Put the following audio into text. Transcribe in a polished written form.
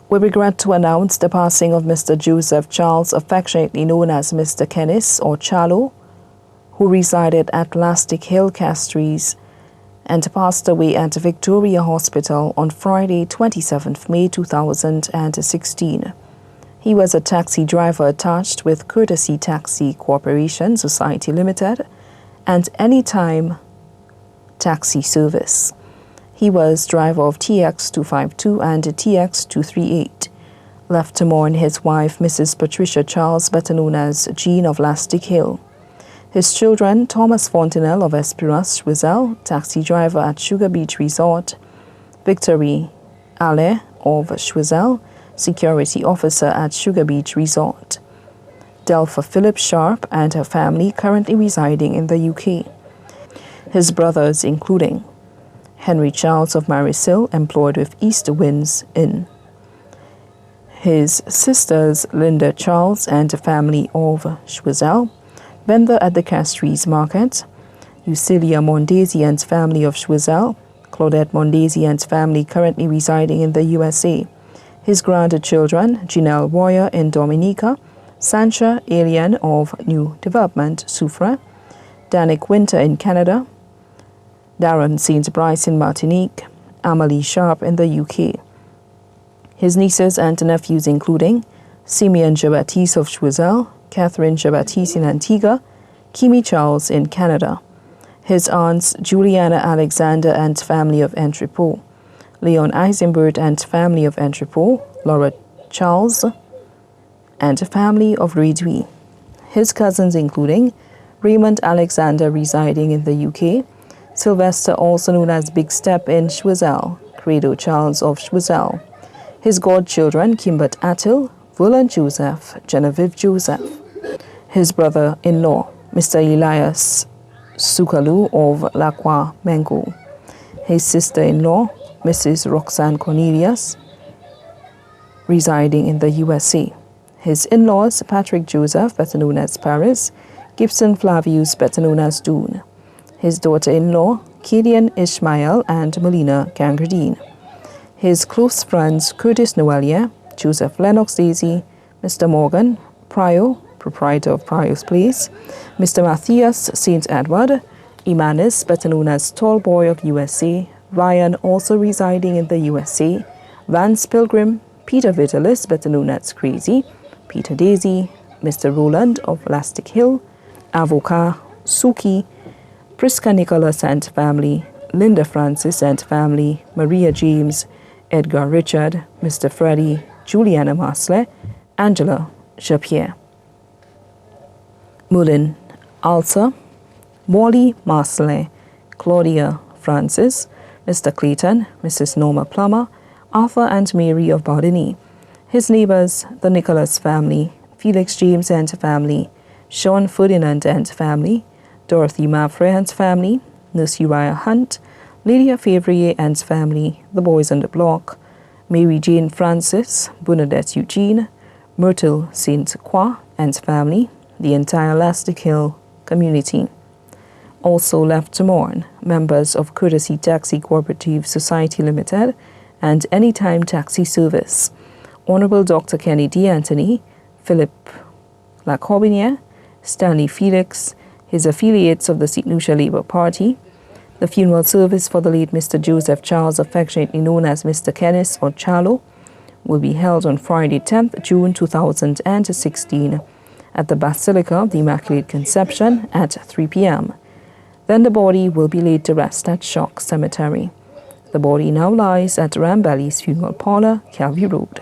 We regret to announce the passing of Mr. Joseph Charles, affectionately known as Mr. Kenneth or Charlo, who resided at Lastic Hill, Castries, and passed away at Victoria Hospital on Friday, 27th May 2016. He was a taxi driver attached with Courtesy Taxi Corporation Society Limited and Anytime Taxi Service. He was driver of TX252 and TX238. Left to mourn his wife, Mrs. Patricia Charles, better known as Jean of Lastic Hill. His children, Thomas Fontenelle of Espérance, Choiseul, taxi driver at Sugar Beach Resort; Victory Ale of Choiseul, security officer at Sugar Beach Resort; Delpha Philip Sharp and her family currently residing in the UK. His brothers including Henry Charles of Marisil, employed with East Winds Inn; his sisters Linda Charles and the family of Choiseul, vendor at the Castries Market; Eucelia Mondesi and family of Choiseul; Claudette Mondesi and family currently residing in the USA; his grandchildren Janelle Royer in Dominica, Sancha Alien of New Development, Soufrière; Danik Winter in Canada; Darren St. Bryce in Martinique; Amelie Sharp in the UK. His nieces and nephews including Simeon Jabatis of Choiseul, Catherine Jabatis in Antigua, Kimi Charles in Canada. His aunts Juliana Alexander and family of Entrepot, Leon Eisenberg and family of Entrepot, Laura Charles and family of Redouy. His cousins including Raymond Alexander residing in the UK, Sylvester also known as Big Step in Choiseul, Credo Charles of Choiseul. His godchildren Kimbert Attil, Volan Joseph, Genevieve Joseph. His brother-in-law, Mr. Elias Sukalu of Lacroix Mengo. His sister-in-law, Mrs. Roxanne Cornelius, residing in the USA. His in-laws, Patrick Joseph, better known as Paris, Gibson Flavius, better known as Dune. His daughter-in-law, Kadian Ishmael and Melina Gangradine. His close friends, Curtis Noelia, Joseph Lennox Daisy, Mr. Morgan Pryor, proprietor of Pryor's Place, Mr. Matthias St. Edward, Imanis, better known as Tall Boy of USA, Ryan, also residing in the USA, Vance Pilgrim, Peter Vitalis, better known as Crazy, Peter Daisy, Mr. Roland of Lastic Hill, Avoca, Suki, Priska Nicholas and family, Linda Francis and family, Maria James, Edgar Richard, Mr. Freddie, Juliana Masle, Angela Japierre. Mulin Alsa, Molly Masle, Claudia Francis, Mr. Clayton, Mrs. Norma Plummer, Arthur and Mary of Bardini. His neighbors, the Nicholas family, Felix James and family, Sean Ferdinand and family, Dorothy Mavre and family, Nurse Uriah Hunt, Lydia Favrier and family, the boys on the block, Mary Jane Francis, Bernadette Eugene, Myrtle St. Croix and family, the entire Lastic Hill community. Also left to mourn, members of Courtesy Taxi Cooperative Society Limited and Anytime Taxi Service, Honorable Dr. Kenny D. Anthony, Philip Lacobinier, Stanley Felix, his affiliates of the St. Lucia Labour Party. The funeral service for the late Mr. Joseph Charles, affectionately known as Mr. Kenneth or Charlo, will be held on Friday, 10th June 2016 at the Basilica of the Immaculate Conception at 3 p.m. Then the body will be laid to rest at Shock Cemetery. The body now lies at Rambelli's Funeral Parlour, Calvi Road.